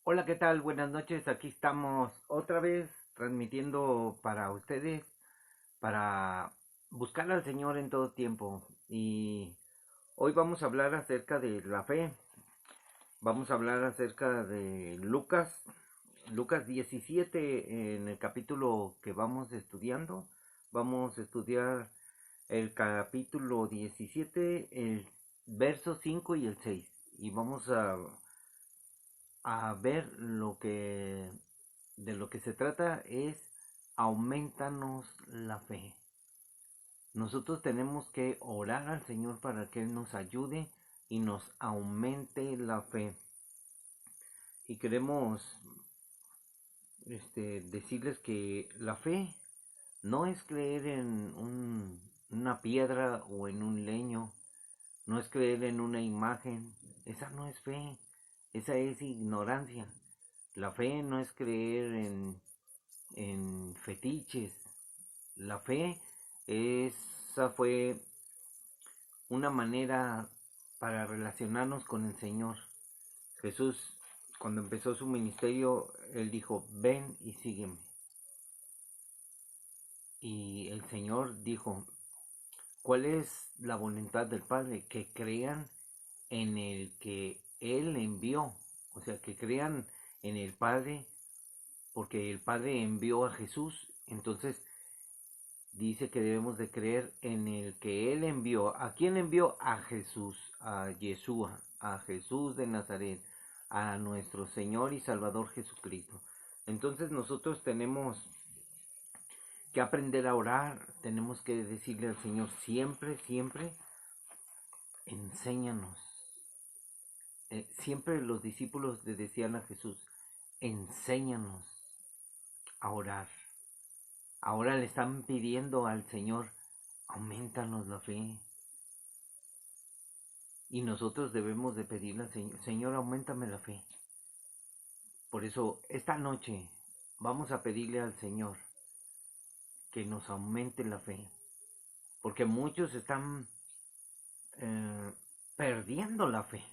Hola, ¿qué tal? Buenas noches. Aquí estamos otra vez transmitiendo para ustedes, para buscar al Señor en todo tiempo. Y hoy vamos a hablar acerca de la fe. Vamos a hablar acerca de Lucas 17 en el capítulo que vamos estudiando. Vamos a estudiar el capítulo 17, el verso 5 y el 6. Y vamos a ver de lo que se trata es aumentanos la fe. Nosotros tenemos que orar al Señor para que Él nos ayude y nos aumente la fe. Y queremos decirles que la fe no es creer en una piedra o en un leño, no es creer en una imagen, esa no es fe, esa es ignorancia. La fe no es creer en fetiches. La fe, esa fue una manera para relacionarnos con el Señor. Jesús, cuando empezó su ministerio, Él dijo, ven y sígueme. Y el Señor dijo, ¿cuál es la voluntad del Padre? Que crean en el que Él envió. O sea, que crean en el Padre, porque el Padre envió a Jesús. Entonces dice que debemos de creer en el que Él envió. ¿A quién envió? A Jesús, a Yeshua, a Jesús de Nazaret, a nuestro Señor y Salvador Jesucristo. Entonces nosotros tenemos que aprender a orar, tenemos que decirle al Señor siempre, siempre, enséñanos. Siempre los discípulos le decían a Jesús, enséñanos a orar. Ahora le están pidiendo al Señor, aumentanos la fe. Y nosotros debemos de pedirle al Señor, Señor, aumentame la fe. Por eso, esta noche vamos a pedirle al Señor que nos aumente la fe. Porque muchos están eh, perdiendo la fe.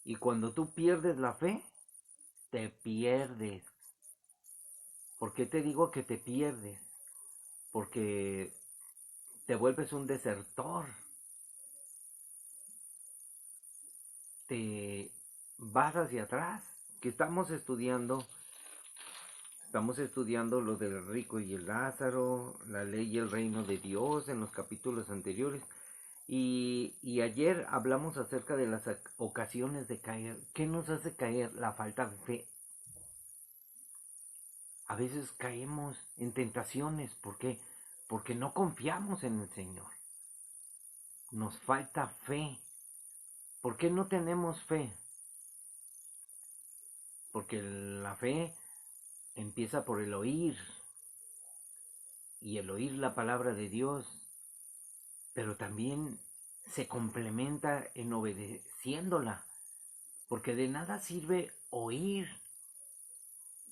Y cuando tú pierdes la fe, te pierdes. ¿Por qué te digo que te pierdes? Porque te vuelves un desertor. Te vas hacia atrás. Que estamos estudiando lo del rico y el Lázaro, la ley y el reino de Dios en los capítulos anteriores. Y ayer hablamos acerca de las ocasiones de caer. ¿Qué nos hace caer? La falta de fe. A veces caemos en tentaciones. ¿Por qué? Porque no confiamos en el Señor. Nos falta fe. ¿Por qué no tenemos fe? Porque la fe empieza por el oír. Y el oír la palabra de Dios. Pero también se complementa en obedeciéndola. Porque de nada sirve oír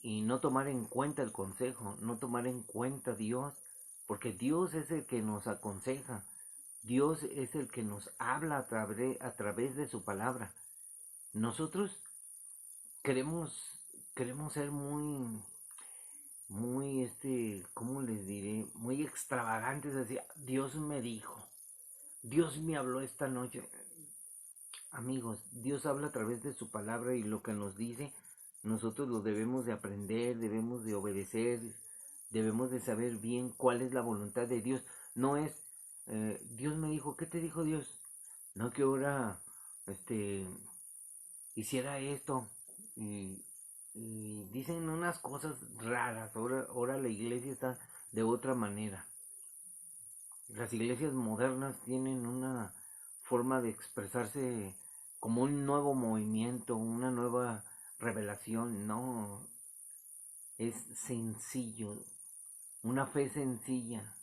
y no tomar en cuenta el consejo, no tomar en cuenta a Dios, porque Dios es el que nos aconseja, Dios es el que nos habla a través de su palabra. Nosotros queremos, queremos ser muy, ¿cómo les diré? Muy extravagantes, así, Dios me dijo, Dios me habló esta noche. Amigos, Dios habla a través de su palabra y lo que nos dice, nosotros lo debemos de aprender, debemos de obedecer, debemos de saber bien cuál es la voluntad de Dios. No es, Dios me dijo, ¿qué te dijo Dios? No que ahora, hiciera esto. Y, y dicen unas cosas raras, ahora la iglesia está de otra manera. Las iglesias modernas tienen una forma de expresarse como un nuevo movimiento, una nueva revelación. No, es sencillo, una fe sencilla,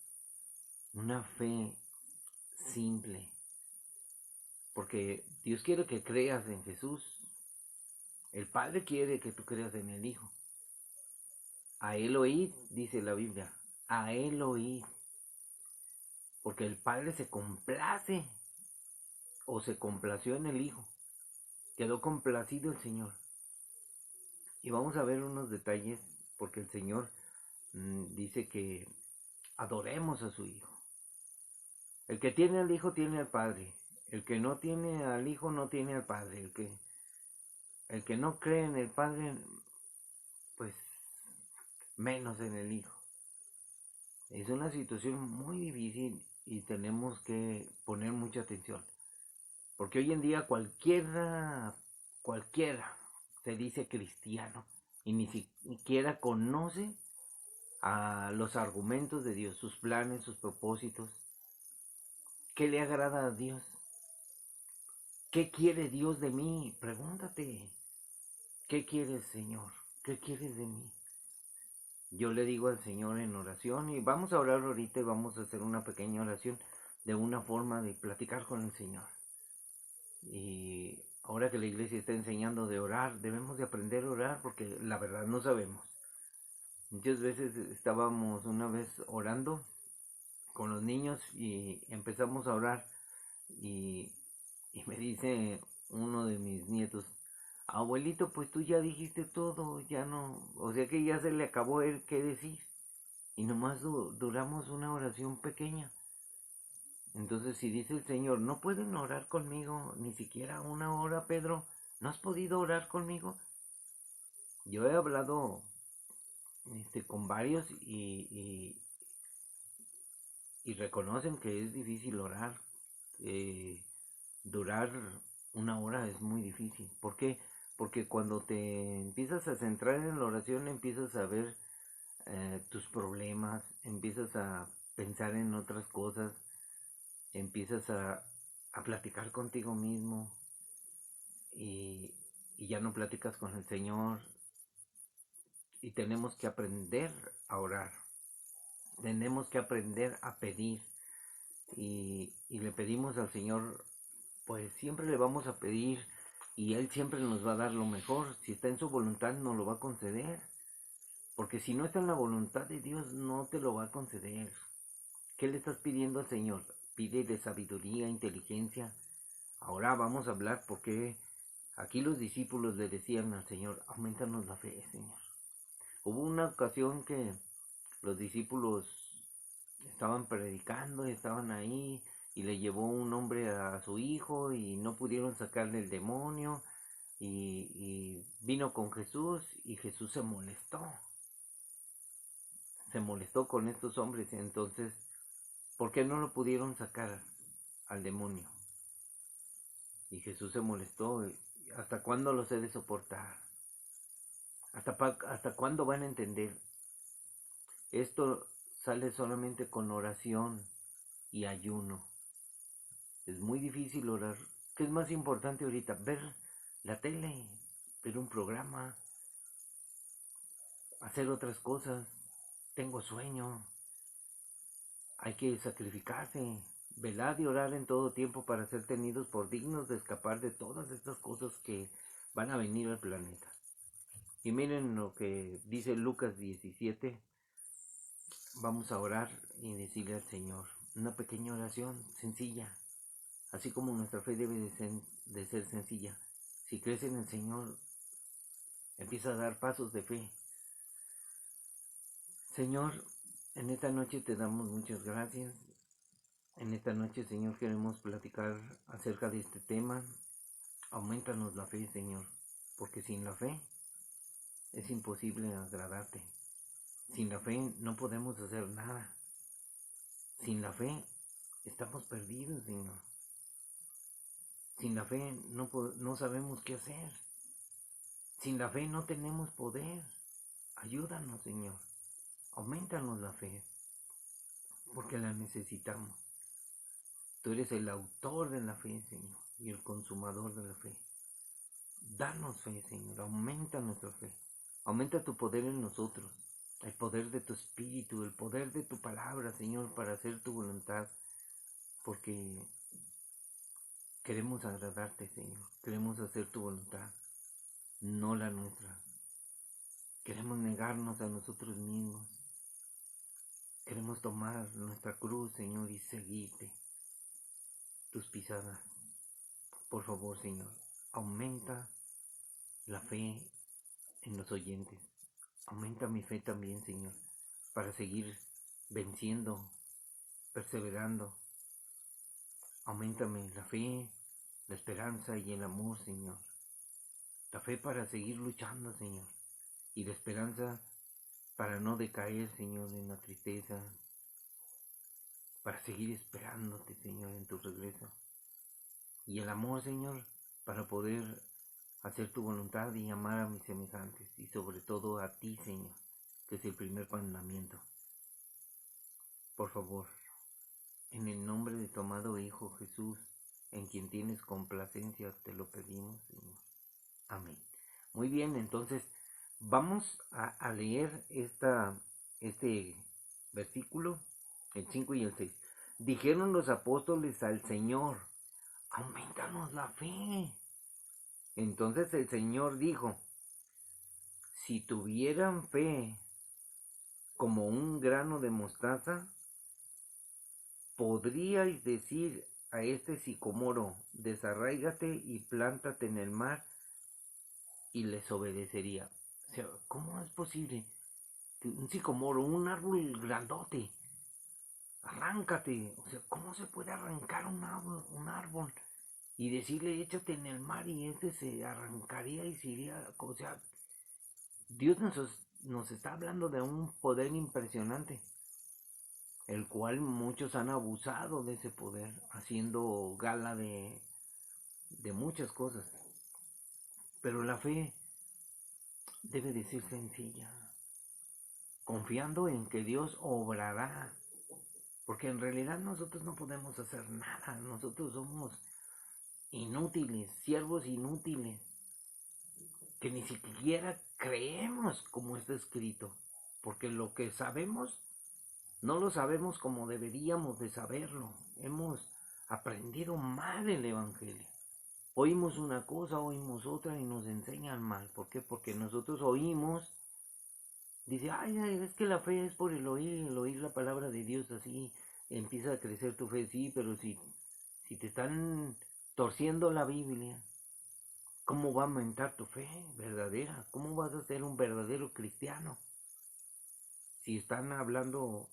una fe simple. Porque Dios quiere que creas en Jesús. El Padre quiere que tú creas en el Hijo. A Él oíd, dice la Biblia. A Él oíd. Porque el Padre se complace o se complació en el Hijo. Quedó complacido el Señor. Y vamos a ver unos detalles porque el Señor dice que adoremos a su Hijo. El que tiene al Hijo tiene al Padre. El que no tiene al Hijo no tiene al Padre. El que no cree en el Padre, pues menos en el Hijo. Es una situación muy difícil y tenemos que poner mucha atención. Porque hoy en día cualquiera se dice cristiano y ni siquiera conoce a los argumentos de Dios, sus planes, sus propósitos. ¿Qué le agrada a Dios? ¿Qué quiere Dios de mí? Pregúntate. ¿Qué quieres, Señor? ¿Qué quieres de mí? Yo le digo al Señor en oración y vamos a orar ahorita y vamos a hacer una pequeña oración de una forma de platicar con el Señor. Y ahora que la iglesia está enseñando de orar, debemos de aprender a orar porque la verdad no sabemos. Muchas veces estábamos una vez orando con los niños y empezamos a orar y me dice uno de mis nietos, abuelito, pues tú ya dijiste todo, ya no, o sea que ya se le acabó el qué decir y nomás duramos una oración pequeña. Entonces si dice el Señor, no pueden orar conmigo ni siquiera una hora, Pedro, ¿no has podido orar conmigo? Yo he hablado con varios y reconocen que es difícil orar. Durar una hora es muy difícil. ¿Por qué? Porque cuando te empiezas a centrar en la oración, empiezas a ver tus problemas, empiezas a pensar en otras cosas, empiezas a platicar contigo mismo y ya no platicas con el Señor. Y tenemos que aprender a orar. Tenemos que aprender a pedir. Y le pedimos al Señor, pues siempre le vamos a pedir y Él siempre nos va a dar lo mejor. Si está en su voluntad, nos lo va a conceder. Porque si no está en la voluntad de Dios, no te lo va a conceder. ¿Qué le estás pidiendo al Señor? Pide de sabiduría, inteligencia. Ahora vamos a hablar porque aquí los discípulos le decían al Señor, aumentanos la fe, Señor. Hubo una ocasión que los discípulos estaban predicando, estaban ahí y le llevó un hombre a su hijo y no pudieron sacarle el demonio y vino con Jesús y Jesús se molestó con estos hombres. Entonces, ¿por qué no lo pudieron sacar al demonio? Y Jesús se molestó. ¿Hasta cuándo los he de soportar? ¿Hasta cuándo van a entender? Esto sale solamente con oración y ayuno. Es muy difícil orar. ¿Qué es más importante ahorita? Ver la tele, ver un programa, hacer otras cosas. Tengo sueño. Hay que sacrificarse. Velad y orar en todo tiempo para ser tenidos por dignos de escapar de todas estas cosas que van a venir al planeta. Y miren lo que dice Lucas 17. Vamos a orar y decirle al Señor una pequeña oración sencilla. Así como nuestra fe debe de ser sencilla. Si crees en el Señor, empieza a dar pasos de fe. Señor, en esta noche te damos muchas gracias. En esta noche, Señor, queremos platicar acerca de este tema. Aumentanos la fe, Señor, porque sin la fe es imposible agradarte. Sin la fe no podemos hacer nada. Sin la fe estamos perdidos, Señor. Sin la fe no sabemos qué hacer. Sin la fe no tenemos poder. Ayúdanos, Señor. Aumentanos la fe, porque la necesitamos. Tú eres el autor de la fe, Señor, y el consumador de la fe. Danos fe, Señor. Aumenta nuestra fe. Aumenta tu poder en nosotros. El poder de tu espíritu, el poder de tu palabra, Señor, para hacer tu voluntad. Porque queremos agradarte, Señor. Queremos hacer tu voluntad, no la nuestra. Queremos negarnos a nosotros mismos. Queremos tomar nuestra cruz, Señor, y seguirte tus pisadas. Por favor, Señor, aumenta la fe en los oyentes. Aumenta mi fe también, Señor, para seguir venciendo, perseverando. Auméntame la fe, la esperanza y el amor, Señor. La fe para seguir luchando, Señor. Y la esperanza para no decaer, Señor, en la tristeza. Para seguir esperándote, Señor, en tu regreso. Y el amor, Señor, para poder hacer tu voluntad y amar a mis semejantes. Y sobre todo a ti, Señor, que es el primer mandamiento. Por favor, en el nombre de tu amado Hijo Jesús, en quien tienes complacencia, te lo pedimos, Señor. Amén. Muy bien, entonces vamos a leer este versículo, el 5 y el 6. Dijeron los apóstoles al Señor, aumentanos la fe. Entonces el Señor dijo, si tuvieran fe como un grano de mostaza, podríais decir a este sicomoro, desarráigate y plántate en el mar, y les obedecería. O sea, ¿cómo es posible que un sicomoro, un árbol grandote, arráncate? O sea, ¿cómo se puede arrancar un árbol y decirle échate en el mar y este se arrancaría y se iría? O sea, Dios nos está hablando de un poder impresionante, el cual muchos han abusado de ese poder, haciendo gala de muchas cosas. Pero la fe debe de ser sencilla, confiando en que Dios obrará, porque en realidad nosotros no podemos hacer nada, nosotros somos inútiles, siervos inútiles, que ni siquiera creemos como está escrito, porque lo que sabemos no lo sabemos como deberíamos de saberlo. Hemos aprendido mal el Evangelio. Oímos una cosa, oímos otra y nos enseñan mal. ¿Por qué? Porque nosotros oímos, dice, ay, es que la fe es por el oír la palabra de Dios, así empieza a crecer tu fe. Sí, pero si te están torciendo la Biblia, ¿cómo va a aumentar tu fe verdadera? ¿Cómo vas a ser un verdadero cristiano? Si están hablando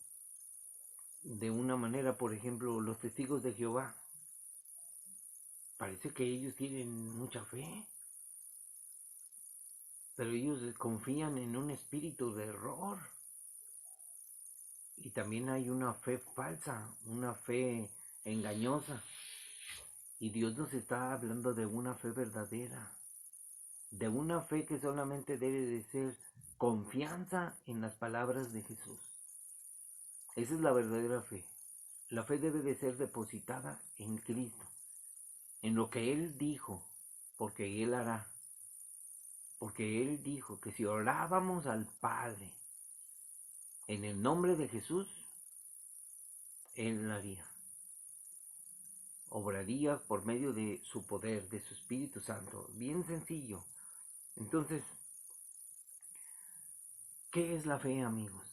de una manera, por ejemplo, los testigos de Jehová, parece que ellos tienen mucha fe, pero ellos confían en un espíritu de error. Y también hay una fe falsa, una fe engañosa. Y Dios nos está hablando de una fe verdadera, de una fe que solamente debe de ser confianza en las palabras de Jesús. Esa es la verdadera fe. La fe debe de ser depositada en Cristo, en lo que Él dijo, porque Él hará. Porque Él dijo que si orábamos al Padre en el nombre de Jesús, Él lo haría. Obraría por medio de su poder, de su Espíritu Santo. Bien sencillo. Entonces, ¿qué es la fe, amigos?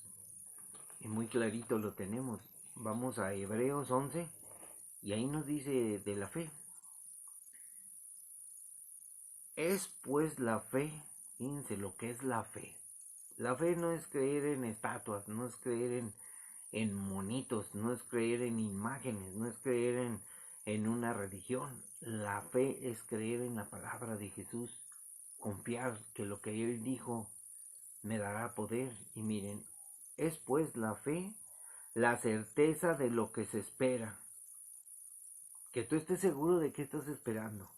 Y muy clarito lo tenemos. Vamos a Hebreos 11 y ahí nos dice de la fe. Es pues la fe, fíjense lo que es la fe. La fe no es creer en estatuas, no es creer en monitos, no es creer en imágenes, no es creer en una religión. La fe es creer en la palabra de Jesús, confiar que lo que Él dijo me dará poder. Y miren, es pues la fe, la certeza de lo que se espera, que tú estés seguro de que estás esperando,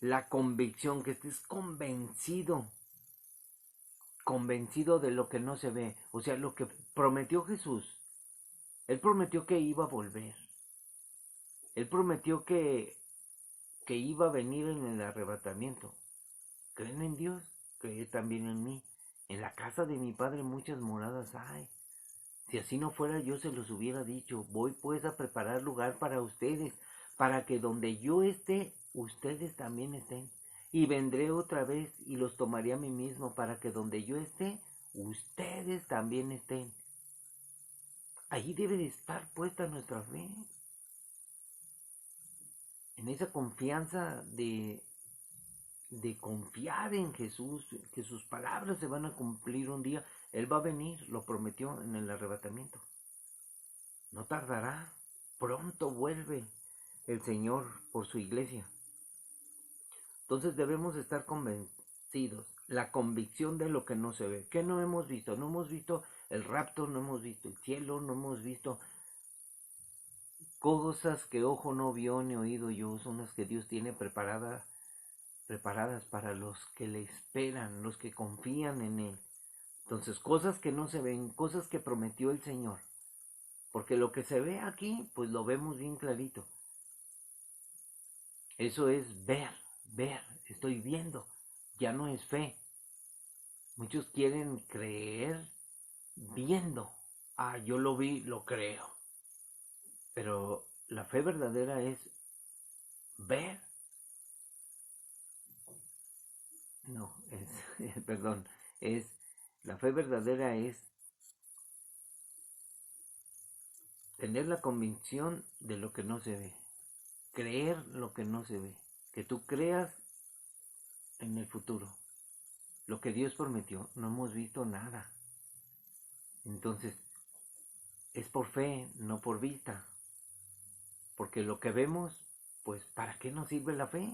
la convicción, que estés convencido de lo que no se ve, o sea, lo que prometió Jesús. Él prometió que iba a volver. Él prometió que iba a venir en el arrebatamiento. ¿Creen en Dios? Cree también en mí. En la casa de mi Padre muchas moradas hay. Si así no fuera, yo se los hubiera dicho. Voy pues a preparar lugar para ustedes, para que donde yo esté, ustedes también estén. Y vendré otra vez y los tomaré a mí mismo, para que donde yo esté, ustedes también estén. Allí debe de estar puesta nuestra fe. En esa confianza de de confiar en Jesús, que sus palabras se van a cumplir un día. Él va a venir, lo prometió en el arrebatamiento. No tardará, pronto vuelve el Señor por su iglesia. Entonces debemos estar convencidos, la convicción de lo que no se ve. ¿Qué no hemos visto? No hemos visto el rapto, no hemos visto el cielo, no hemos visto cosas que ojo no vio ni oído yo, son las que Dios tiene preparadas para los que le esperan, los que confían en Él. Entonces, cosas que no se ven, cosas que prometió el Señor. Porque lo que se ve aquí, pues lo vemos bien clarito. Eso es ver, estoy viendo, ya no es fe. Muchos quieren creer viendo. Ah, yo lo vi, lo creo. Pero la fe verdadera es ver. No, perdón, la fe verdadera es tener la convicción de lo que no se ve, creer lo que no se ve, que tú creas en el futuro, lo que Dios prometió. No hemos visto nada, entonces es por fe, no por vista, porque lo que vemos, pues ¿para qué nos sirve la fe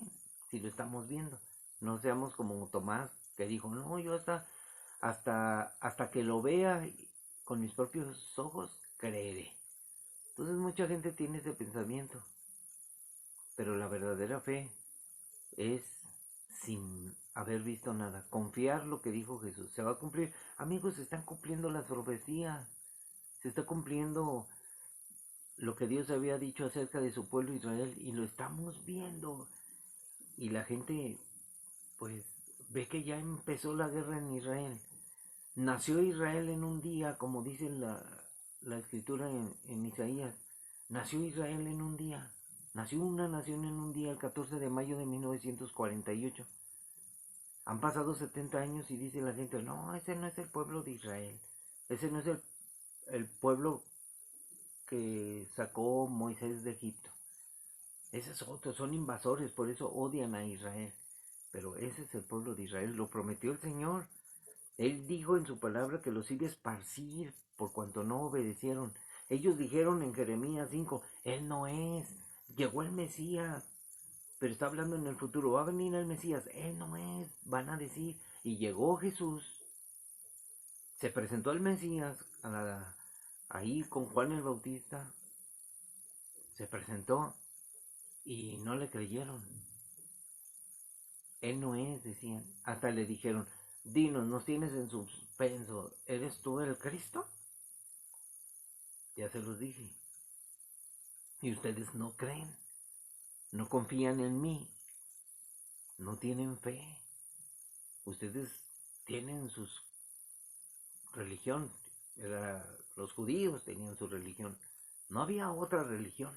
si lo estamos viendo? No seamos como Tomás, que dijo, no, yo hasta que lo vea con mis propios ojos, creeré. Entonces mucha gente tiene ese pensamiento, pero la verdadera fe es sin haber visto nada, confiar lo que dijo Jesús, se va a cumplir. Amigos, se están cumpliendo las profecías, se está cumpliendo lo que Dios había dicho acerca de su pueblo Israel, y lo estamos viendo, y la gente pues ve que ya empezó la guerra en Israel. Nació Israel en un día, como dice la escritura en Isaías. Nació Israel en un día. Nació una nación en un día, el 14 de mayo de 1948. Han pasado 70 años y dice la gente, no, ese no es el pueblo de Israel. Ese no es el pueblo que sacó Moisés de Egipto. Ese es otro, son invasores, por eso odian a Israel. Pero ese es el pueblo de Israel, lo prometió el Señor. Él dijo en su palabra que los iba a esparcir por cuanto no obedecieron. Ellos dijeron en Jeremías 5, Él no es, llegó el Mesías, pero está hablando en el futuro, va a venir el Mesías, Él no es, van a decir, y llegó Jesús, se presentó el Mesías ahí con Juan el Bautista, se presentó y no le creyeron. Él no es, decían, hasta le dijeron, dinos, nos tienes en suspenso, ¿eres tú el Cristo? Ya se los dije. Y ustedes no creen, no confían en mí, no tienen fe. Ustedes tienen su religión, los judíos tenían su religión. No había otra religión.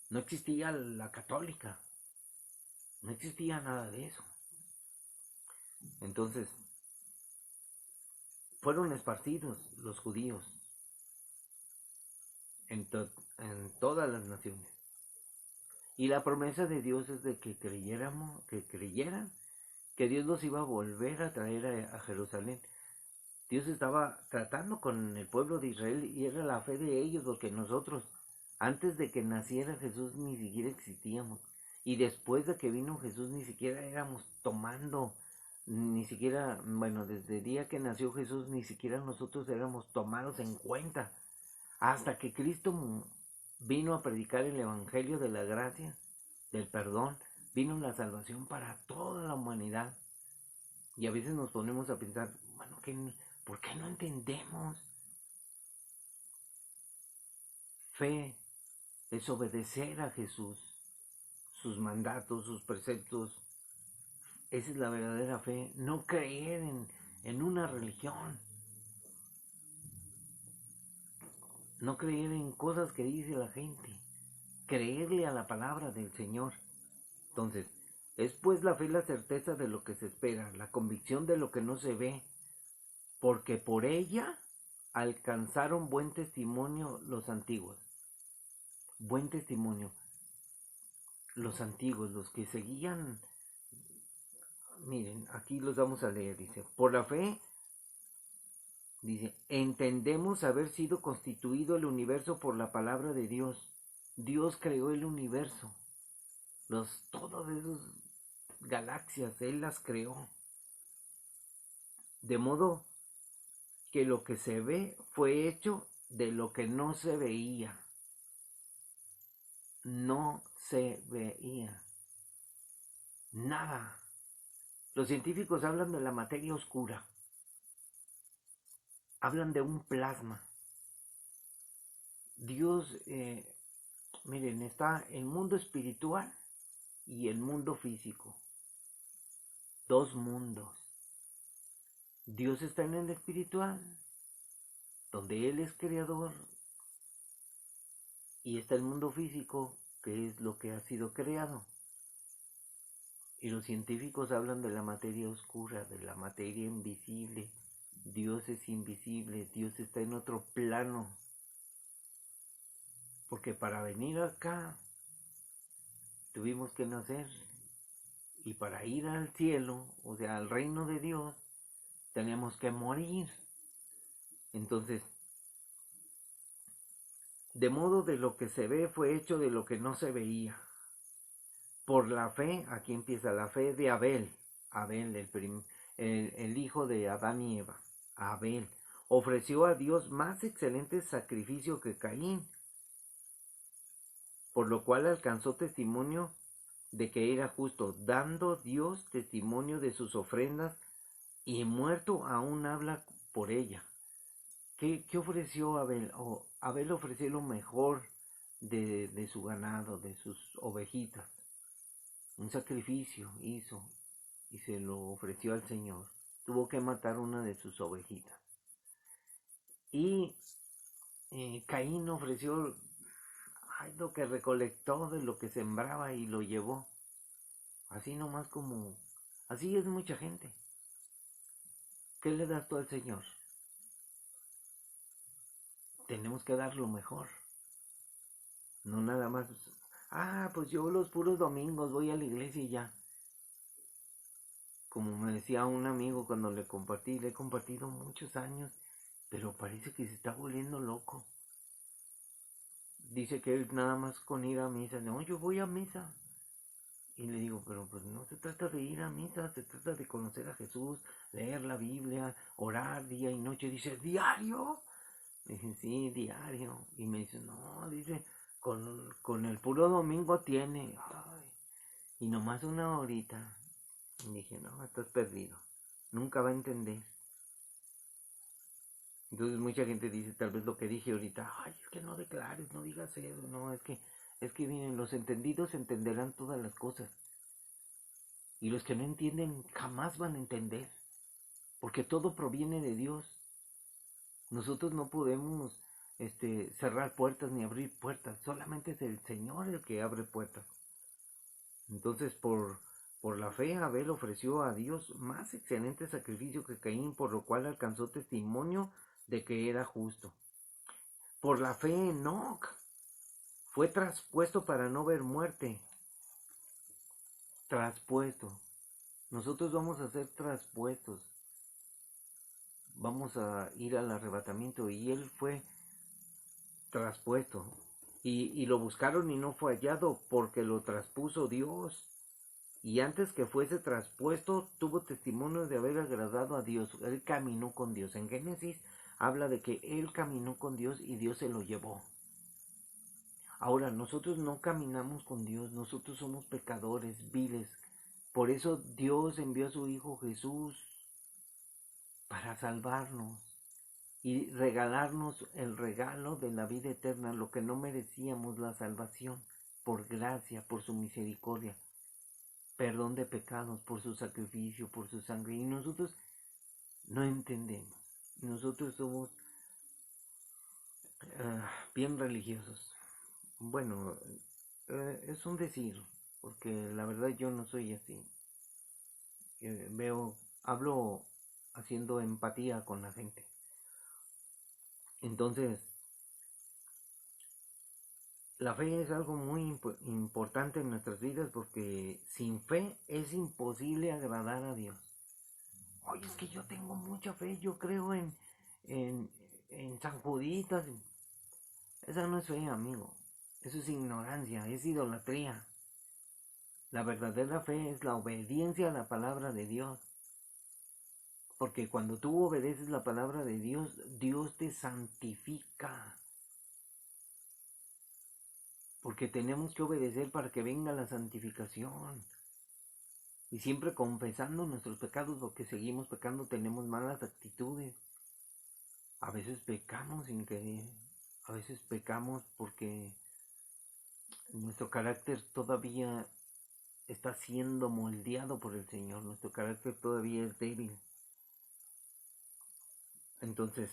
No existía la católica. No existía nada de eso. Entonces, fueron esparcidos los judíos en todas las naciones. Y la promesa de Dios es de que creyeran que Dios los iba a volver a traer a Jerusalén. Dios estaba tratando con el pueblo de Israel y era la fe de ellos lo que nosotros, antes de que naciera Jesús, ni siquiera existíamos. Y después de que vino Jesús, ni siquiera éramos tomando, ni siquiera, bueno, desde el día que nació Jesús, ni siquiera nosotros éramos tomados en cuenta. Hasta que Cristo vino a predicar el evangelio de la gracia, del perdón, vino la salvación para toda la humanidad. Y a veces nos ponemos a pensar, bueno, ¿por qué no entendemos? Fe es obedecer a Jesús, sus mandatos, sus preceptos. Esa es la verdadera fe, no creer en una religión, no creer en cosas que dice la gente, creerle a la palabra del Señor. Entonces, es pues la fe la certeza de lo que se espera, la convicción de lo que no se ve, porque por ella alcanzaron buen testimonio los antiguos. Buen testimonio. Los antiguos, los que seguían miren, aquí los vamos a leer, dice, por la fe, dice, entendemos haber sido constituido el universo por la palabra de Dios. Dios creó el universo, todos esos galaxias, Él las creó. De modo que lo que se ve fue hecho de lo que no se veía. No se veía nada. Los científicos hablan de la materia oscura. Hablan de un plasma. Dios, miren, está el mundo espiritual y el mundo físico. Dos mundos. Dios está en el espiritual, donde Él es creador, y está el mundo físico, que es lo que ha sido creado. Y los científicos hablan de la materia oscura, de la materia invisible. Dios es invisible, Dios está en otro plano. Porque para venir acá tuvimos que nacer. Y para ir al cielo, o sea, al reino de Dios, tenemos que morir. Entonces, de modo de lo que se ve fue hecho de lo que no se veía. Por la fe, aquí empieza la fe de Abel. Abel, el hijo de Adán y Eva. Abel ofreció a Dios más excelente sacrificio que Caín, por lo cual alcanzó testimonio de que era justo, dando Dios testimonio de sus ofrendas, y muerto aún habla por ella. ¿Qué ofreció Abel? Abel ofreció lo mejor de su ganado, de sus ovejitas. Un sacrificio hizo y se lo ofreció al Señor. Tuvo que matar una de sus ovejitas. Y Caín ofreció lo que recolectó de lo que sembraba y lo llevó. Así nomás como... Así es mucha gente. ¿Qué le das tú al Señor? Tenemos que dar lo mejor. No nada más... pues yo los puros domingos voy a la iglesia y ya. Como me decía un amigo cuando le he compartido muchos años, pero parece que se está volviendo loco. Dice que él nada más con ir a misa, no, yo voy a misa. Y le digo, pero pues no se trata de ir a misa, se trata de conocer a Jesús, leer la Biblia, orar día y noche. Dice, ¿diario? Le dije, sí, diario. Y me dice, no, dice, con el puro domingo tiene. Ay, y nomás una horita. Y dije, no, estás perdido. Nunca va a entender. Entonces mucha gente dice, tal vez lo que dije ahorita, ay, es que no declares, no digas eso. No, es que miren, los entendidos entenderán todas las cosas. Y los que no entienden jamás van a entender. Porque todo proviene de Dios. Nosotros no podemos cerrar puertas ni abrir puertas. Solamente es el Señor el que abre puertas. Entonces por la fe Abel ofreció a Dios más excelente sacrificio que Caín, por lo cual alcanzó testimonio de que era justo. Por la fe Enoc fue traspuesto para no ver muerte. Traspuesto. Nosotros vamos a ser traspuestos. Vamos a ir al arrebatamiento, y él fue traspuesto. Y lo buscaron y no fue hallado, porque lo traspuso Dios. Y antes que fuese traspuesto, tuvo testimonio de haber agradado a Dios. Él caminó con Dios. En Génesis habla de que él caminó con Dios y Dios se lo llevó. Ahora, nosotros no caminamos con Dios. Nosotros somos pecadores, viles. Por eso Dios envió a su Hijo Jesús para salvarnos y regalarnos el regalo de la vida eterna, lo que no merecíamos, la salvación, por gracia, por su misericordia. Perdón de pecados, por su sacrificio, por su sangre. Y nosotros no entendemos. Nosotros somos bien religiosos. Bueno, es un decir, porque la verdad yo no soy así. Hablo haciendo empatía con la gente. Entonces, La fe es algo muy importante en nuestras vidas porque sin fe es imposible agradar a Dios. Oye, es que yo tengo mucha fe, yo creo en, en San Juditas. Esa no es fe, amigo. Eso es ignorancia, es idolatría. La verdadera fe es la obediencia a la palabra de Dios. Porque cuando tú obedeces la palabra de Dios, Dios te santifica. Porque tenemos que obedecer para que venga la santificación. Y siempre confesando nuestros pecados, porque seguimos pecando, tenemos malas actitudes. A veces pecamos sin querer. A veces pecamos porque nuestro carácter todavía está siendo moldeado por el Señor. Nuestro carácter todavía es débil. Entonces,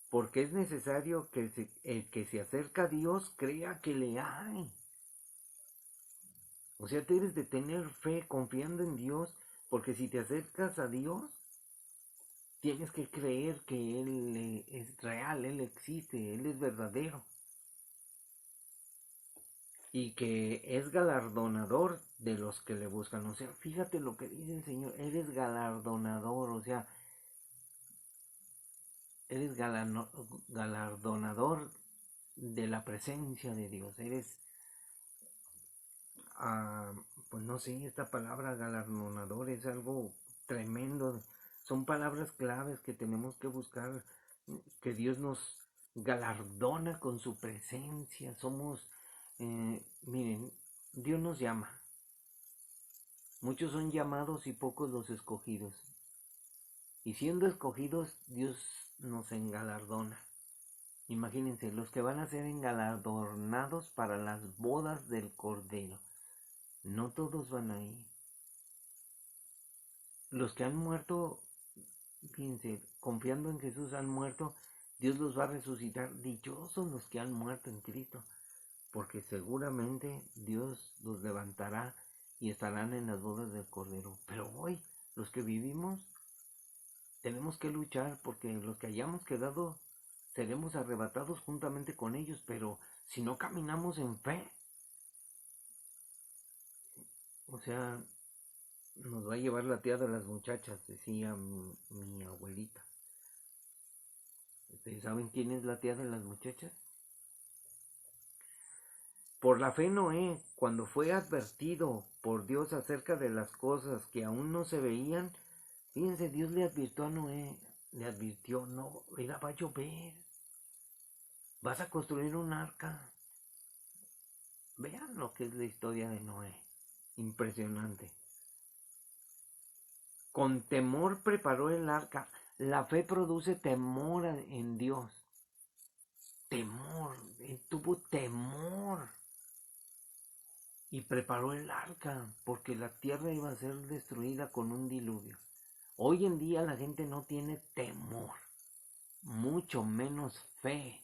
porque es necesario que el que se acerca a Dios crea que le hay. O sea, debes de tener fe confiando en Dios, porque si te acercas a Dios, tienes que creer que Él es real, Él existe, Él es verdadero. Y que es galardonador de los que le buscan. O sea, fíjate lo que dice el Señor, Él es galardonador, o sea, eres galardonador de la presencia de Dios. Eres, pues no sé, esta palabra galardonador es algo tremendo. Son palabras claves que tenemos que buscar, que Dios nos galardona con su presencia. Somos, miren, Dios nos llama. Muchos son llamados y pocos los escogidos. Y siendo escogidos, Dios nos engalardona. Imagínense, los que van a ser engalardonados para las bodas del Cordero. No todos van a ir. Los que han muerto, fíjense, confiando en Jesús han muerto, Dios los va a resucitar. Dichosos los que han muerto en Cristo, porque seguramente Dios los levantará y estarán en las bodas del Cordero. Pero hoy, los que vivimos, tenemos que luchar porque los que hayamos quedado seremos arrebatados juntamente con ellos, pero si no caminamos en fe, o sea, nos va a llevar la tía de las muchachas, decía mi abuelita. ¿Ustedes saben quién es la tía de las muchachas? Por la fe Noé, cuando fue advertido por Dios acerca de las cosas que aún no se veían, fíjense, Dios le advirtió a Noé, le advirtió, no, mira, va a llover, vas a construir un arca. Vean lo que es la historia de Noé, impresionante. Con temor preparó el arca. La fe produce temor en Dios. Temor, él tuvo temor. Y preparó el arca, porque la tierra iba a ser destruida con un diluvio. Hoy en día la gente no tiene temor, mucho menos fe.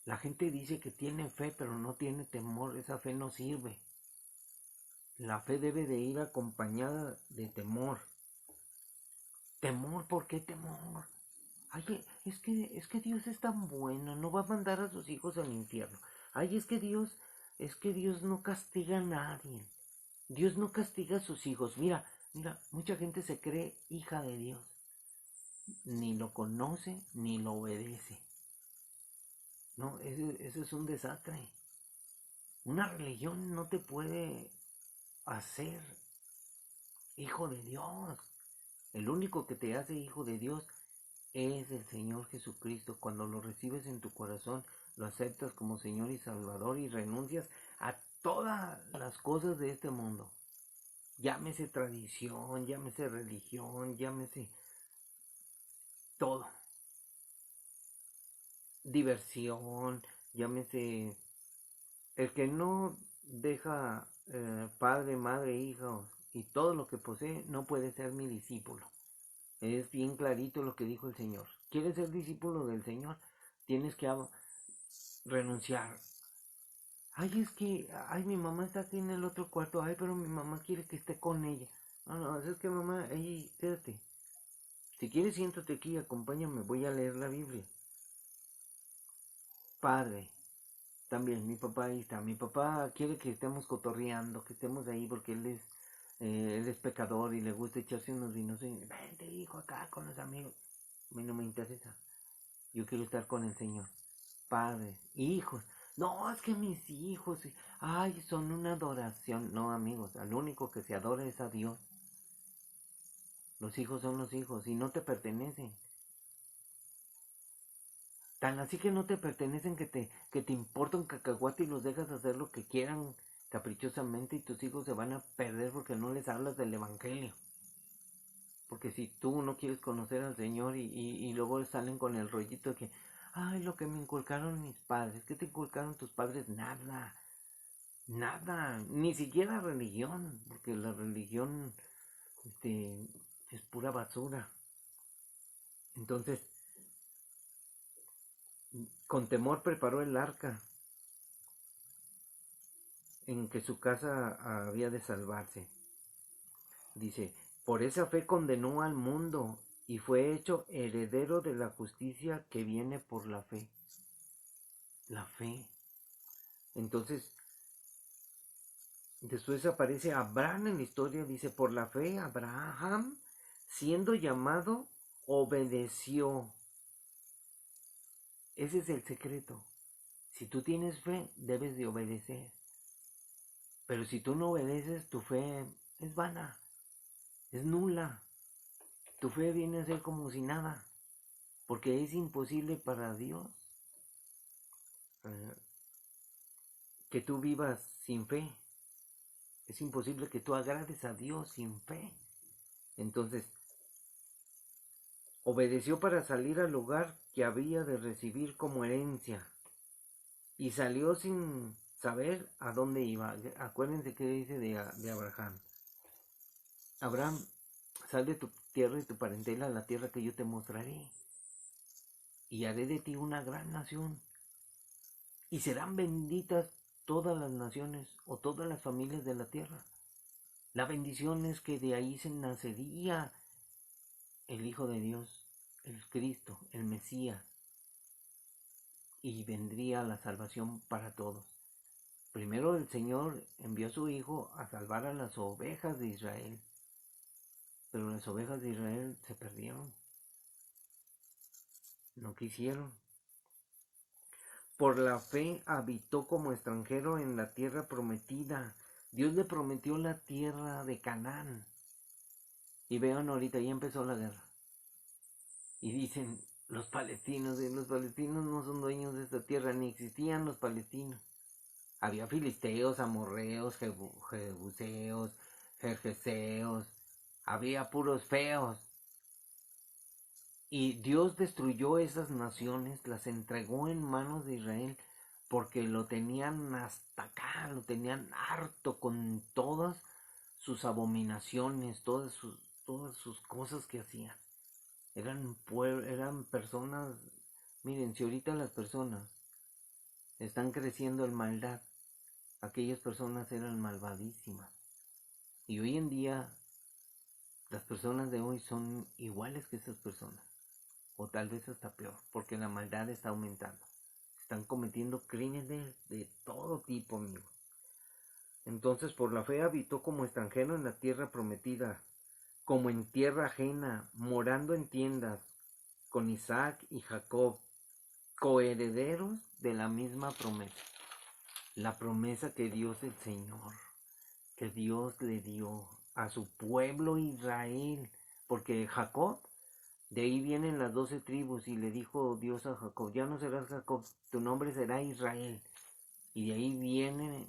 La gente dice que tiene fe, pero no tiene temor. Esa fe no sirve. La fe debe de ir acompañada de temor. Temor, ¿por qué temor? Ay, es que Dios es tan bueno, no va a mandar a sus hijos al infierno. Ay, es que Dios no castiga a nadie. Dios no castiga a sus hijos. Mira, mucha gente se cree hija de Dios. Ni lo conoce, ni lo obedece. No, eso es un desastre. Una religión no te puede hacer hijo de Dios. El único que te hace hijo de Dios es el Señor Jesucristo. Cuando lo recibes en tu corazón, lo aceptas como Señor y Salvador y renuncias a todas las cosas de este mundo. Llámese tradición, llámese religión, llámese todo. Diversión, llámese el que no deja padre, madre, hijo y todo lo que posee, no puede ser mi discípulo. Es bien clarito lo que dijo el Señor. ¿Quieres ser discípulo del Señor? Tienes que renunciar. Ay, es que, ay, mi mamá está aquí en el otro cuarto. Ay, pero mi mamá quiere que esté con ella. No, es que mamá, ahí, quédate. Si quieres, siéntate aquí, acompáñame, voy a leer la Biblia. Padre, también mi papá ahí está. Mi papá quiere que estemos cotorreando, que estemos ahí porque él es pecador y le gusta echarse unos vinos. Y, vente hijo acá con los amigos. A mí no me interesa. Yo quiero estar con el Señor. Padres, hijos. No, es que mis hijos, ay, son una adoración. No, amigos, al único que se adora es a Dios. Los hijos son los hijos y no te pertenecen. Tan así que no te pertenecen que te importa un cacahuate y los dejas hacer lo que quieran caprichosamente y tus hijos se van a perder porque no les hablas del evangelio. Porque si tú no quieres conocer al Señor y luego salen con el rollito de que, ay, lo que me inculcaron mis padres. ¿Qué te inculcaron tus padres? Nada, nada, ni siquiera religión, porque la religión es pura basura. Entonces, con temor preparó el arca en que su casa había de salvarse. Dice, por esa fe condenó al mundo y fue hecho heredero de la justicia que viene por la fe. La fe. Entonces, después aparece Abraham en la historia, dice, por la fe Abraham, siendo llamado, obedeció. Ese es el secreto. Si tú tienes fe, debes de obedecer. Pero si tú no obedeces, tu fe es vana, es nula. Tu fe viene a ser como si nada, porque es imposible para Dios que tú vivas sin fe. Es imposible que tú agrades a Dios sin fe. Entonces, obedeció para salir al lugar que había de recibir como herencia. Y salió sin saber a dónde iba. Acuérdense que dice de Abraham. Abraham, sal de tu tierra y tu parentela a la tierra que yo te mostraré. Y haré de ti una gran nación. Y serán benditas todas las naciones o todas las familias de la tierra. La bendición es que de ahí se nacería el Hijo de Dios, el Cristo, el Mesías, y vendría la salvación para todos. Primero el Señor envió a su Hijo a salvar a las ovejas de Israel, pero las ovejas de Israel se perdieron, no quisieron. Por la fe habitó como extranjero en la tierra prometida. Dios le prometió la tierra de Canaán. Y vean ahorita, ya empezó la guerra. Y dicen, los palestinos no son dueños de esta tierra, ni existían los palestinos. Había filisteos, amorreos, jebuseos, jerjeseos, había puros feos. Y Dios destruyó esas naciones, las entregó en manos de Israel, porque lo tenían hasta acá, lo tenían harto con todas sus abominaciones, todas sus cosas que hacían. Eran personas, miren, si ahorita las personas están creciendo en maldad, aquellas personas eran malvadísimas. Y hoy en día, las personas de hoy son iguales que esas personas. O tal vez hasta peor, porque la maldad está aumentando. Están cometiendo crímenes de todo tipo, amigos. Entonces, por la fe habitó como extranjero en la tierra prometida, como en tierra ajena, morando en tiendas, con Isaac y Jacob, coherederos de la misma promesa. La promesa que Dios el Señor, que Dios le dio a su pueblo Israel, porque Jacob, de ahí vienen las 12 tribus y le dijo Dios a Jacob, ya no serás Jacob, tu nombre será Israel. Y de ahí vienen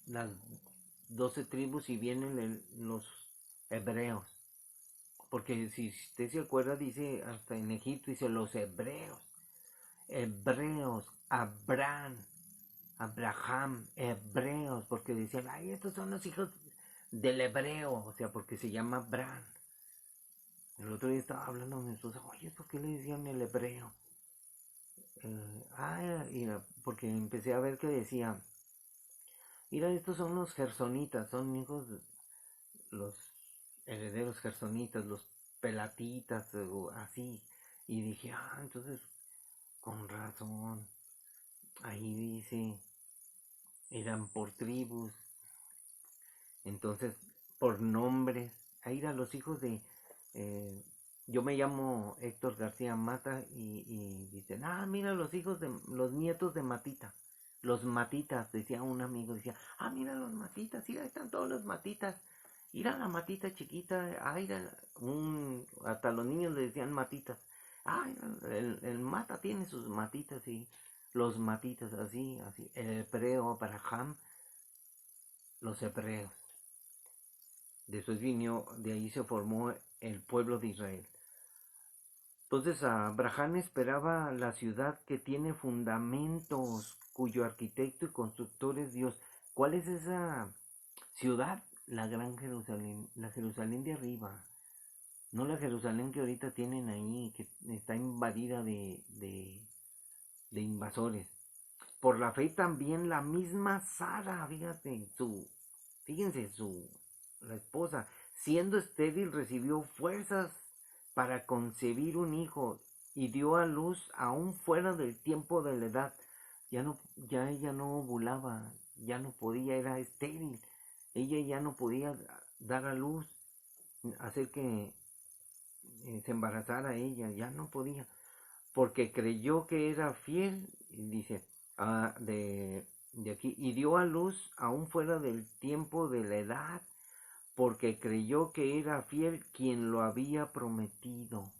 las 12 tribus y vienen los hebreos. Porque si usted se acuerda, dice, hasta en Egipto, dice los hebreos, Abraham, hebreos, porque decían, ay, estos son los hijos del hebreo, o sea, porque se llama Abraham. El otro día estaba hablando con mi esposa, oye, ¿por qué le decían el hebreo? Porque empecé a ver que decía, mira, estos son los gersonitas, son hijos de los herederos gersonitas, los pelatitas, o así. Y dije, entonces, con razón. ahí dice, eran por tribus, entonces por nombres. Ahí eran los hijos de, eh, yo me llamo Héctor García Mata y dicen, mira los hijos de, los nietos de Matita. Los Matitas, decía un amigo, decía, mira los Matitas, mira, ahí están todos los Matitas. Mira la Matita chiquita, hasta los niños le decían Matitas. El Mata tiene sus Matitas y los Matitas, así, así. El hebreo, Abraham, los hebreos. Después vino, de ahí se formó el pueblo de Israel. Entonces Abraham esperaba la ciudad que tiene fundamentos, cuyo arquitecto y constructor es Dios. ¿Cuál es esa ciudad? La Gran Jerusalén, la Jerusalén de arriba. No la Jerusalén que ahorita tienen ahí, que está invadida de invasores. Por la fe también la misma Sara, fíjense, la esposa, siendo estéril, recibió fuerzas para concebir un hijo y dio a luz aún fuera del tiempo de la edad. Ya ella no ovulaba, ya no podía, era estéril. Ella ya no podía dar a luz, hacer que se embarazara ella, ya no podía, porque creyó que era fiel, dice, de aquí, y dio a luz aún fuera del tiempo de la edad, porque creyó que era fiel quien lo había prometido.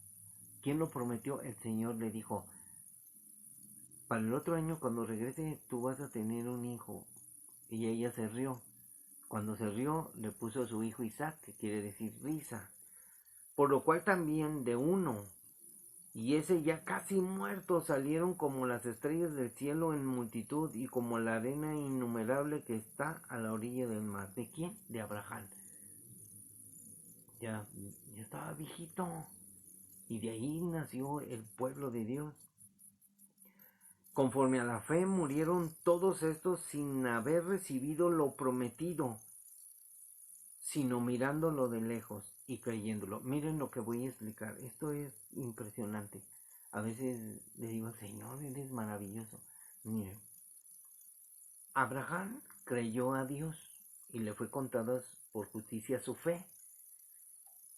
¿Quién lo prometió? El Señor le dijo, para el otro año cuando regrese tú vas a tener un hijo. Y ella se rió. Cuando se rió le puso a su hijo Isaac, que quiere decir risa. Por lo cual también de uno, y ese ya casi muerto, salieron como las estrellas del cielo en multitud y como la arena innumerable que está a la orilla del mar. ¿De quién? De Abraham. Ya estaba viejito. Y de ahí nació el pueblo de Dios. Conforme a la fe murieron todos estos sin haber recibido lo prometido, sino mirándolo de lejos y creyéndolo. Miren lo que voy a explicar. Esto es impresionante. A veces le digo, Señor, eres maravilloso. Miren, Abraham creyó a Dios y le fue contada por justicia su fe,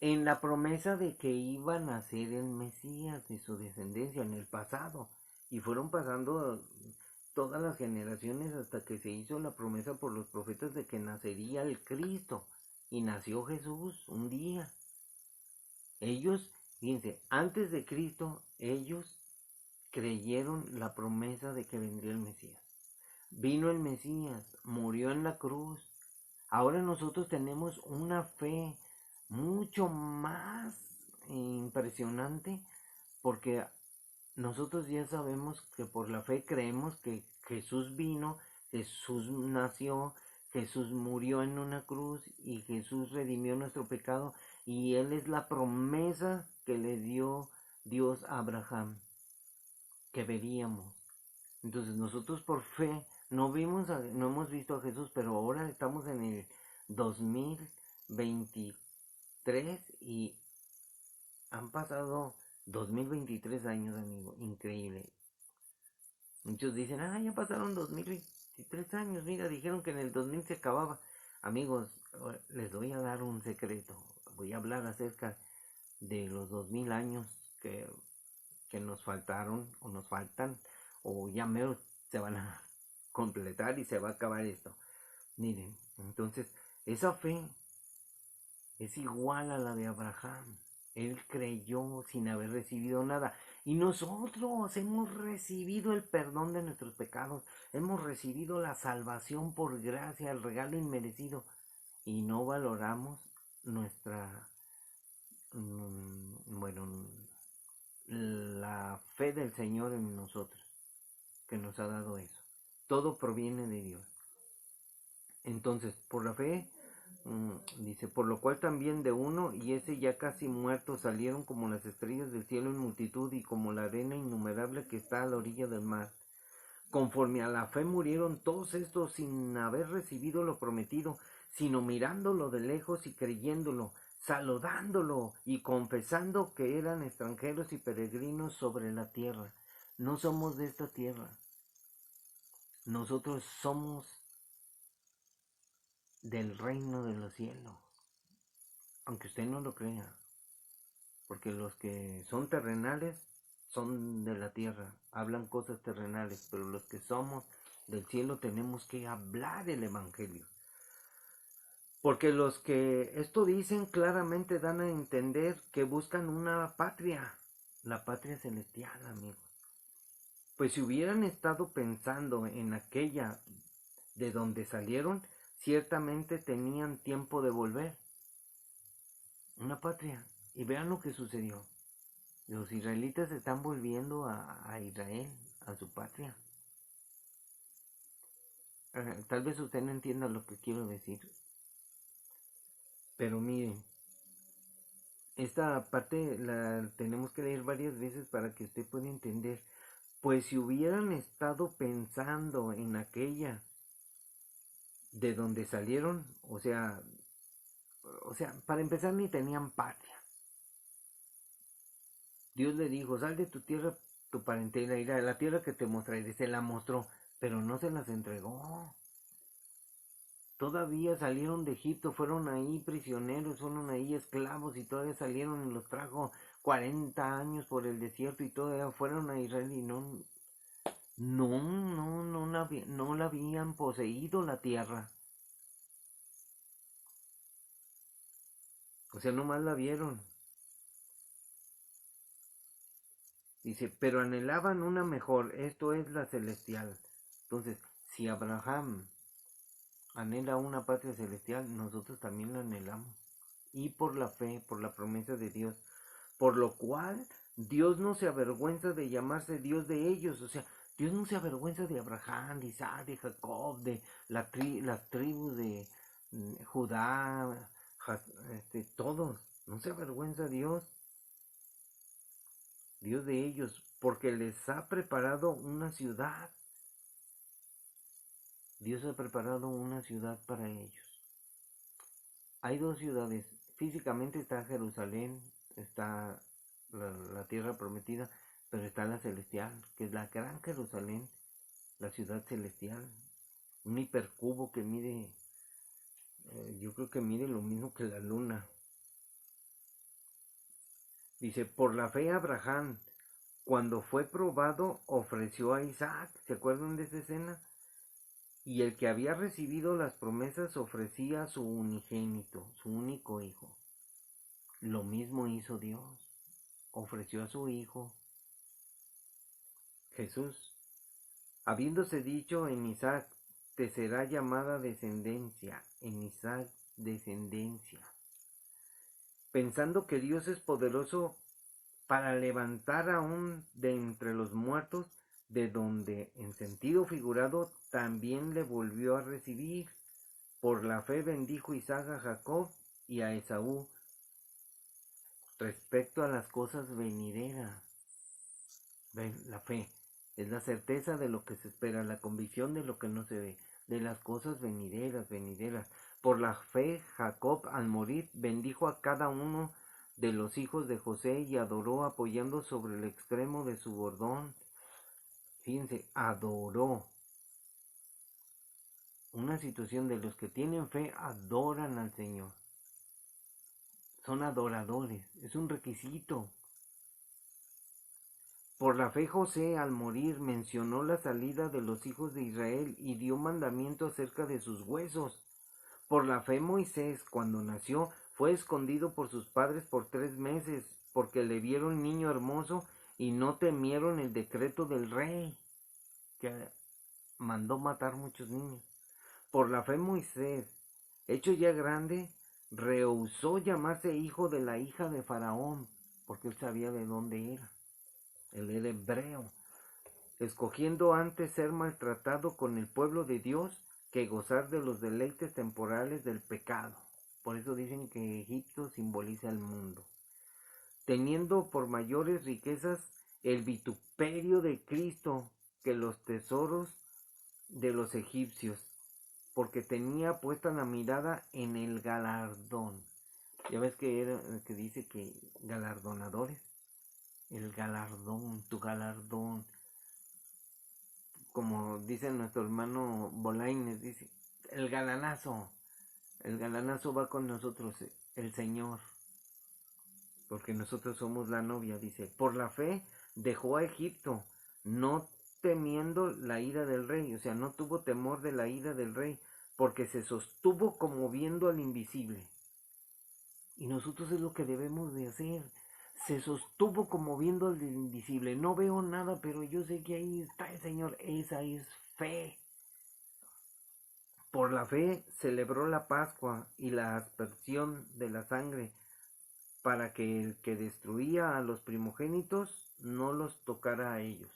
en la promesa de que iba a nacer el Mesías de su descendencia en el pasado. Y fueron pasando todas las generaciones hasta que se hizo la promesa por los profetas de que nacería el Cristo. Y nació Jesús un día. Ellos, fíjense, antes de Cristo, ellos creyeron la promesa de que vendría el Mesías. Vino el Mesías, murió en la cruz. Ahora nosotros tenemos una fe mucho más impresionante, porque nosotros ya sabemos que por la fe creemos que Jesús vino, Jesús nació, Jesús murió en una cruz y Jesús redimió nuestro pecado, y Él es la promesa que le dio Dios a Abraham, que veríamos. Entonces nosotros por fe no hemos visto a Jesús, pero ahora estamos en el 2023 y han pasado 2023 años, amigo, increíble. Muchos dicen, ya pasaron 2023 años, mira, dijeron que en el 2000 se acababa. Amigos, les voy a dar un secreto, voy a hablar acerca de los 2000 años que nos faltaron o nos faltan, o ya mero se van a completar y se va a acabar esto. Miren, entonces, esa fe es igual a la de Abraham. Él creyó sin haber recibido nada. Y nosotros hemos recibido el perdón de nuestros pecados. Hemos recibido la salvación por gracia, el regalo inmerecido. Y no valoramos nuestra, la fe del Señor en nosotros, que nos ha dado eso. Todo proviene de Dios. Entonces, por la fe, dice, por lo cual también de uno, y ese ya casi muerto, salieron como las estrellas del cielo en multitud y como la arena innumerable que está a la orilla del mar. Conforme a la fe murieron todos estos sin haber recibido lo prometido, sino mirándolo de lejos y creyéndolo, saludándolo y confesando que eran extranjeros y peregrinos sobre la tierra. No somos de esta tierra. nosotros somos del reino de los cielos, aunque usted no lo crea, porque los que son terrenales son de la tierra, hablan cosas terrenales, pero los que somos del cielo tenemos que hablar el evangelio. Porque los que esto dicen claramente dan a entender que buscan una patria, la patria celestial, amigos. Pues si hubieran estado pensando en aquella de donde salieron, ciertamente tenían tiempo de volver. Una patria. Y vean lo que sucedió. Los israelitas están volviendo a Israel, a su patria. Tal vez usted no entienda lo que quiero decir. Pero miren, esta parte la tenemos que leer varias veces para que usted pueda entender. Pues si hubieran estado pensando en aquella de donde salieron, o sea, para empezar ni tenían patria. Dios le dijo, sal de tu tierra, tu parentela, irá a la tierra que te mostraré. Se la mostró, pero no se las entregó. Todavía salieron de Egipto, fueron ahí prisioneros, fueron ahí esclavos y todavía salieron y los trajo 40 años por el desierto y todavía fueron a Israel y no la habían poseído la tierra. O sea, nomás la vieron. Dice, pero anhelaban una mejor, esto es la celestial. Entonces, si Abraham anhela una patria celestial, nosotros también la anhelamos. Y por la fe, por la promesa de Dios. Por lo cual, Dios no se avergüenza de llamarse Dios de ellos. O sea, Dios no se avergüenza de Abraham, de Isaac, de Jacob, de las tribus de Judá, todos. No se avergüenza Dios de ellos, porque les ha preparado una ciudad. Dios ha preparado una ciudad para ellos. Hay dos ciudades. Físicamente está Jerusalén, está la tierra prometida, pero está la celestial, que es la gran Jerusalén, la ciudad celestial. Un hipercubo que mide, yo creo que mide lo mismo que la luna. Dice, por la fe Abraham, cuando fue probado, ofreció a Isaac. ¿Se acuerdan de esa escena? Y el que había recibido las promesas ofrecía a su unigénito, su único hijo. Lo mismo hizo Dios. Ofreció a su hijo, Jesús. Habiéndose dicho en Isaac, te será llamada descendencia, en Isaac descendencia. Pensando que Dios es poderoso para levantar aún de entre los muertos, de donde, en sentido figurado, también le volvió a recibir. Por la fe bendijo Isaac a Jacob y a Esaú respecto a las cosas venideras. ¿Ven? La fe es la certeza de lo que se espera, la convicción de lo que no se ve, de las cosas venideras. Por la fe Jacob al morir bendijo a cada uno de los hijos de José y adoró apoyando sobre el extremo de su bordón. Fíjense, adoró. Una situación de los que tienen fe adoran al Señor. Son adoradores, es un requisito. Por la fe José al morir mencionó la salida de los hijos de Israel y dio mandamiento acerca de sus huesos. Por la fe Moisés, cuando nació, fue escondido por sus padres por 3 meses, porque le vieron niño hermoso y no temieron el decreto del rey, que mandó matar muchos niños. Por la fe Moisés, hecho ya grande, rehusó llamarse hijo de la hija de Faraón, porque él sabía de dónde era. Él era hebreo, escogiendo antes ser maltratado con el pueblo de Dios que gozar de los deleites temporales del pecado. Por eso dicen que Egipto simboliza el mundo. Teniendo por mayores riquezas el vituperio de Cristo que los tesoros de los egipcios, porque tenía puesta la mirada en el galardón. Ya ves que dice que galardonadores. El galardón, tu galardón. como dice nuestro hermano Bolaines, dice, el galanazo va con nosotros, el Señor, porque nosotros somos la novia, dice, por la fe dejó a Egipto, no temiendo la ira del rey, o sea, no tuvo temor de la ira del rey, porque se sostuvo como viendo al invisible. Y nosotros es lo que debemos de hacer. Se sostuvo como viendo al invisible. No veo nada, pero yo sé que ahí está el Señor. Esa es fe. Por la fe celebró la Pascua y la aspersión de la sangre, para que el que destruía a los primogénitos no los tocara a ellos.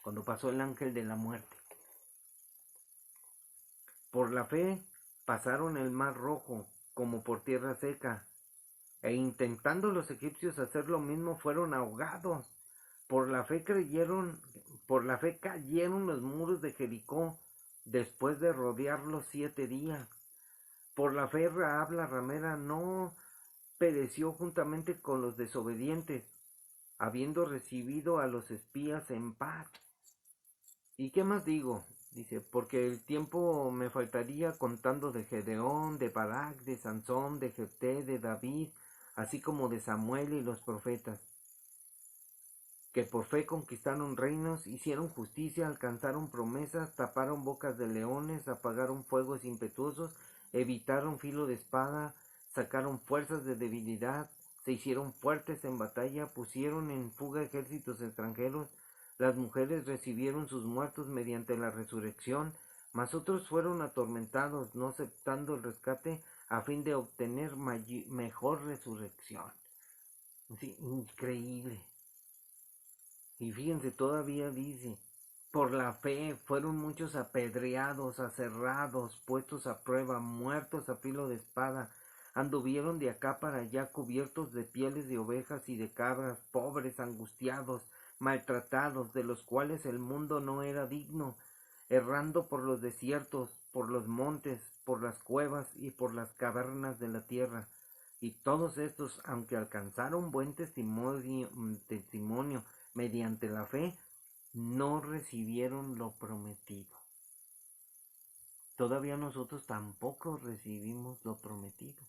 Cuando pasó el ángel de la muerte. Por la fe pasaron el mar rojo como por tierra seca, e intentando los egipcios hacer lo mismo fueron ahogados. Por la fe cayeron los muros de Jericó después de rodearlos 7 días. Por la fe Rahab la ramera no pereció juntamente con los desobedientes, habiendo recibido a los espías en paz. ¿Y qué más digo? Dice, porque el tiempo me faltaría contando de Gedeón, de Barak, de Sansón, de Jefté, de David, así como de Samuel y los profetas, que por fe conquistaron reinos, hicieron justicia, alcanzaron promesas, taparon bocas de leones, apagaron fuegos impetuosos, evitaron filo de espada, sacaron fuerzas de debilidad, se hicieron fuertes en batalla, pusieron en fuga ejércitos extranjeros. Las mujeres recibieron sus muertos mediante la resurrección, mas otros fueron atormentados, no aceptando el rescate a fin de obtener mejor resurrección. Sí, increíble. Y fíjense, todavía dice, por la fe fueron muchos apedreados, aserrados, puestos a prueba, muertos a filo de espada. Anduvieron de acá para allá cubiertos de pieles de ovejas y de cabras, pobres, angustiados, maltratados, de los cuales el mundo no era digno, errando por los desiertos, por los montes, por las cuevas y por las cavernas de la tierra. Y todos estos, aunque alcanzaron buen testimonio mediante la fe, no recibieron lo prometido. Todavía nosotros tampoco recibimos lo prometido,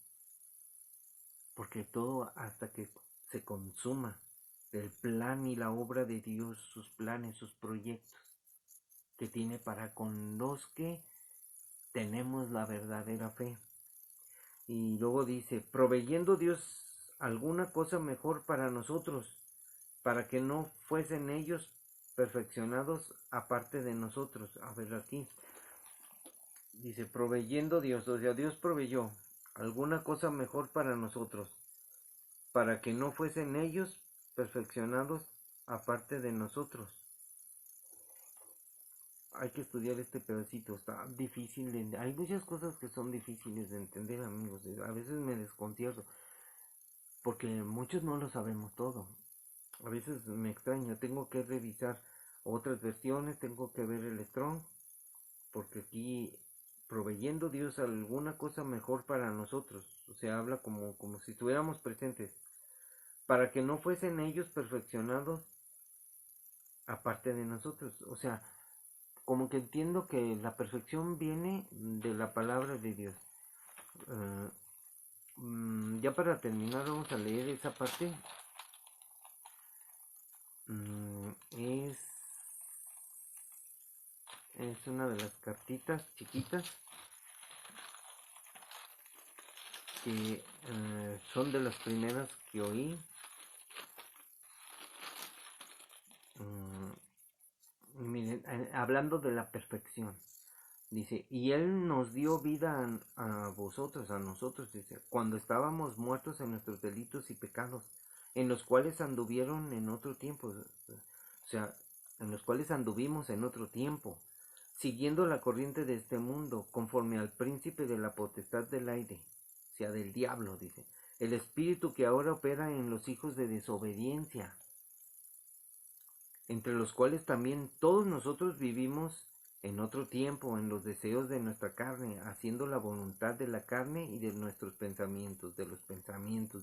porque todo hasta que se consuma el plan y la obra de Dios, sus planes, sus proyectos que tiene para con los que tenemos la verdadera fe. Y luego dice, proveyendo Dios alguna cosa mejor para nosotros, para que no fuesen ellos perfeccionados aparte de nosotros. A ver aquí, dice, proveyendo Dios, o sea, Dios proveyó alguna cosa mejor para nosotros, para que no fuesen ellos perfeccionados aparte de nosotros. Hay que estudiar este pedacito, está difícil de... Hay muchas cosas que son difíciles de entender, amigos. A veces me desconcierto, porque muchos no lo sabemos todo. A veces me extraña, tengo que revisar otras versiones, tengo que ver el Strong, porque aquí proveyendo Dios alguna cosa mejor para nosotros, o sea, habla como si estuviéramos presentes, para que no fuesen ellos perfeccionados aparte de nosotros, o sea, como que entiendo que la perfección viene de la palabra de Dios. Ya para terminar vamos a leer esa parte. Es una de las cartitas chiquitas que son de las primeras que oí. Miren, hablando de la perfección, dice, y Él nos dio vida a vosotros, a nosotros, dice, cuando estábamos muertos en nuestros delitos y pecados, en los cuales anduvieron en otro tiempo, o sea, en los cuales anduvimos en otro tiempo, siguiendo la corriente de este mundo, conforme al príncipe de la potestad del aire, o sea, del diablo, dice, el espíritu que ahora opera en los hijos de desobediencia, entre los cuales también todos nosotros vivimos en otro tiempo en los deseos de nuestra carne, haciendo la voluntad de la carne y de nuestros pensamientos,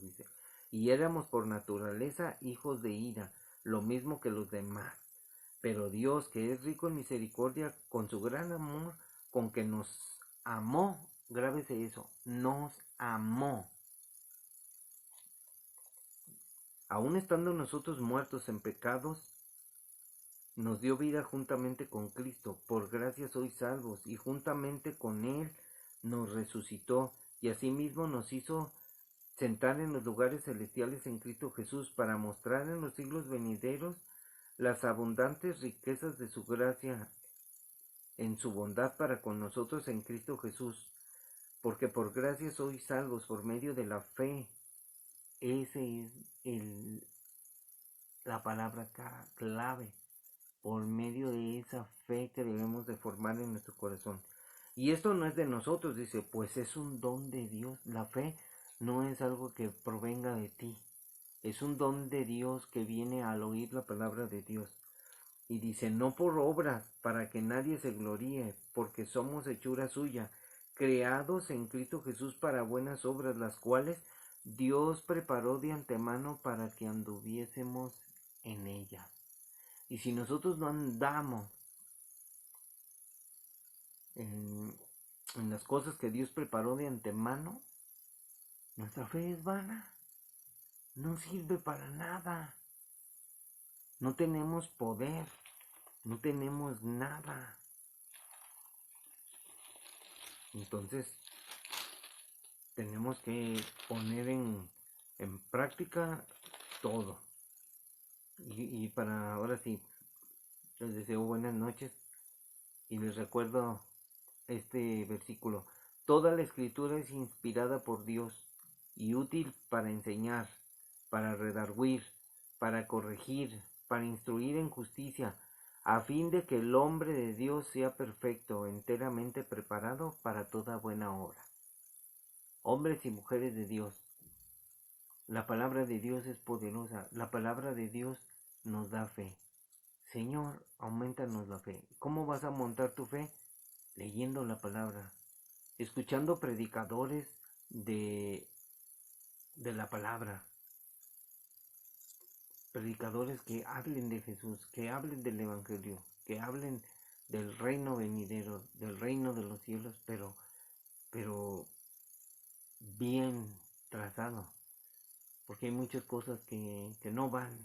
dice, y éramos por naturaleza hijos de ira, lo mismo que los demás. Pero Dios, que es rico en misericordia, con su gran amor, con que nos amó, grábese eso, nos amó. Aun estando nosotros muertos en pecados, nos dio vida juntamente con Cristo. Por gracia sois salvos, y juntamente con Él nos resucitó, y asimismo nos hizo sentar en los lugares celestiales en Cristo Jesús, para mostrar en los siglos venideros las abundantes riquezas de su gracia en su bondad para con nosotros en Cristo Jesús. Porque por gracia sois salvos por medio de la fe. Ese es la palabra clave. Por medio de esa fe que debemos de formar en nuestro corazón. Y esto no es de nosotros, dice, pues es un don de Dios. La fe no es algo que provenga de ti. Es un don de Dios que viene al oír la palabra de Dios. Y dice, no por obras, para que nadie se gloríe, porque somos hechura suya, creados en Cristo Jesús para buenas obras, las cuales Dios preparó de antemano para que anduviésemos en ellas. Y si nosotros no andamos en las cosas que Dios preparó de antemano, nuestra fe es vana, no sirve para nada, no tenemos poder, no tenemos nada. Entonces tenemos que poner en práctica todo. Y para ahora sí, les deseo buenas noches y les recuerdo este versículo. Toda la escritura es inspirada por Dios y útil para enseñar, para redarguir, para corregir, para instruir en justicia, a fin de que el hombre de Dios sea perfecto, enteramente preparado para toda buena obra. Hombres y mujeres de Dios, la palabra de Dios es poderosa, la palabra de Dios nos da fe. Señor, aumentanos la fe. ¿Cómo vas a montar tu fe? Leyendo la palabra, escuchando predicadores de la palabra, predicadores que hablen de Jesús, que hablen del Evangelio, que hablen del reino venidero, del reino de los cielos, pero bien trazado, porque hay muchas cosas que no van,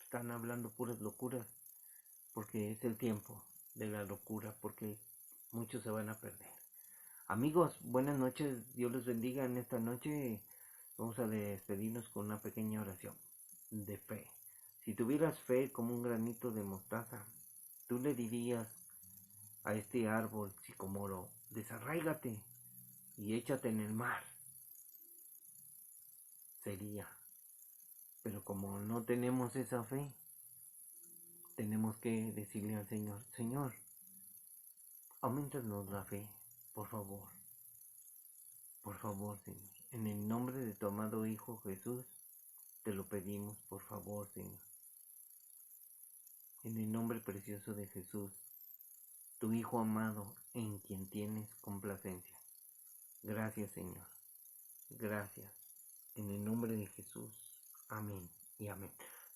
están hablando puras locuras, porque es el tiempo de la locura, porque muchos se van a perder. Amigos, buenas noches, Dios les bendiga. En esta noche vamos a despedirnos con una pequeña oración de fe. Si tuvieras fe como un granito de mostaza, tú le dirías a este árbol sicomoro, desarráigate y échate en el mar. Sería. Pero como no tenemos esa fe, tenemos que decirle al Señor, Señor, aumentanos la fe, por favor, Señor. En el nombre de tu amado Hijo Jesús, te lo pedimos, por favor, Señor. En el nombre precioso de Jesús, tu Hijo amado, en quien tienes complacencia. Gracias, Señor. Gracias. En el nombre de Jesús. Amén y amén.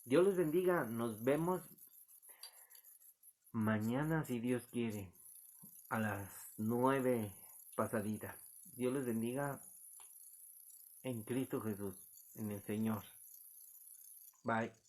Dios les bendiga. Nos vemos mañana, si Dios quiere, a las 9 pasaditas. Dios les bendiga en Cristo Jesús, en el Señor. Bye.